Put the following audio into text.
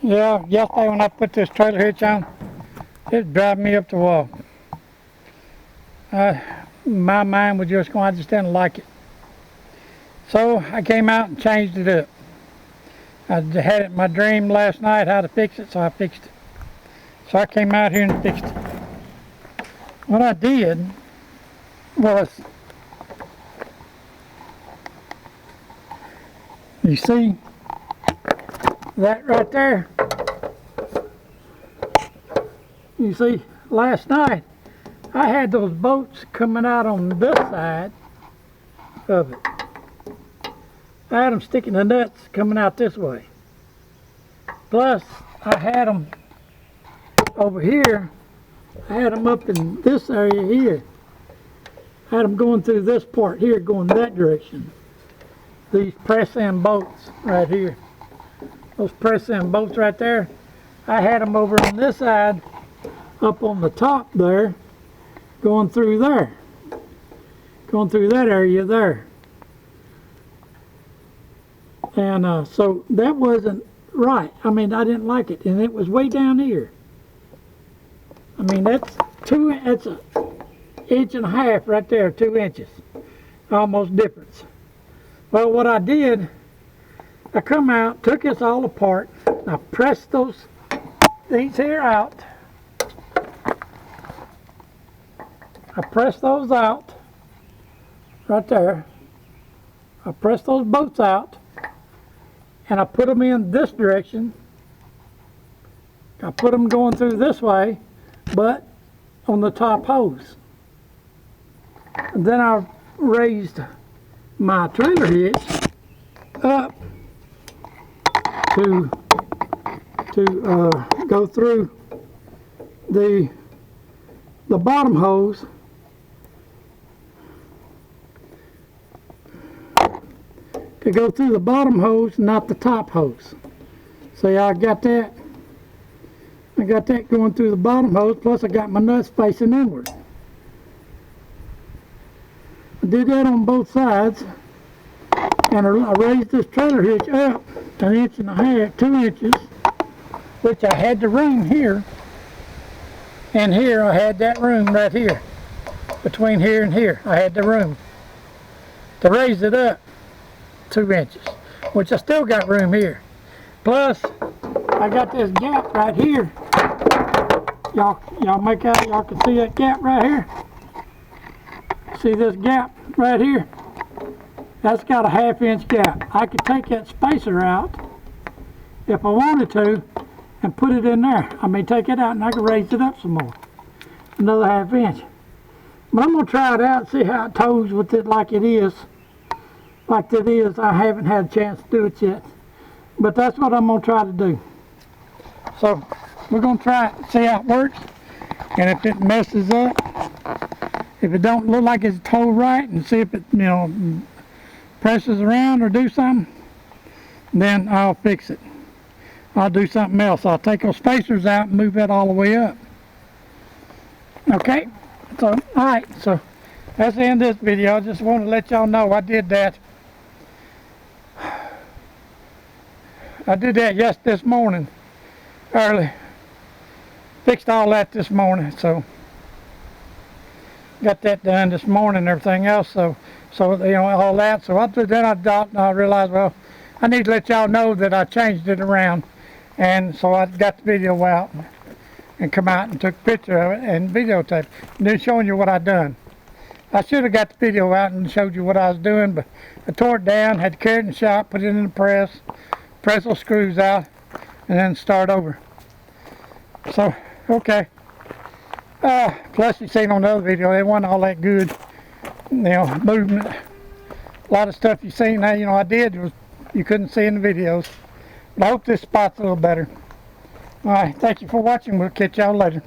Yeah, yesterday when I put this trailer hitch on, it drove me up the wall. My mind was just going, I just didn't like it. So I came out and changed it up. I had it in my dream last night how to fix it, so I fixed it. So I came out here and fixed it. What I did was, you see that right there? You see, last night I had those bolts coming out on this side of it. I had them sticking the nuts coming out this way. Plus, I had them over here. I had them up in this area here. I had them going through this part here, going that direction. These press-in bolts right here. Those press-in bolts right there. I had them over on this side, up on the top there, going through there. Going through that area there. And so that wasn't right. I mean, I didn't like it, and it was way down here. I mean, that's an inch and a half right there, 2 inches, almost difference. Well, what I did, I come out, took this all apart, I pressed these here out. I pressed those out, right there. I pressed those bolts out, and I put them in this direction. I put them going through this way, but on the top hose. And then I raised my trailer hitch up to go through the bottom hose not the top hose. See, I got that going through the bottom hose, plus I got my nuts facing inward. I did that on both sides, and I raised this trailer hitch up an inch and a half, 2 inches, which I had the room here, and here I had that room right here. Between here and here, I had the room to raise it up 2 inches, which I still got room here. Plus, I got this gap right here. Y'all make out, y'all can see that gap right here? See this gap right here? That's got a 1/2 inch gap. I could take that spacer out if I wanted to and put it in there. I mean, take it out and I could raise it up some more. Another 1/2 inch. But I'm gonna try it out and see how it tows with it like it is. Like it is. I haven't had a chance to do it yet. But that's what I'm gonna try to do. So we're gonna try it, see how it works. And if it messes up, if it don't look like it's towed right, and see if it, presses around or do something, then I'll fix it. I'll do something else. I'll take those spacers out and move that all the way up. Okay, so alright, so that's the end of this video. I just want to let y'all know I did that. I did that this morning, early. Fixed all that this morning, so got that done this morning and everything else. So all that. So then I realized, well, I need to let y'all know that I changed it around, and so I got the video out and come out and took a picture of it and videotaped, and then showing you what I done. I should have got the video out and showed you what I was doing, but I tore it down, had to carry it in the shop, put it in the press those screws out, and then start over. So, okay. Plus, you seen on the other video, it wasn't all that good, movement. A lot of stuff you seen now, I did, you couldn't see in the videos. But I hope this spot's a little better. Alright, thank you for watching. We'll catch y'all later.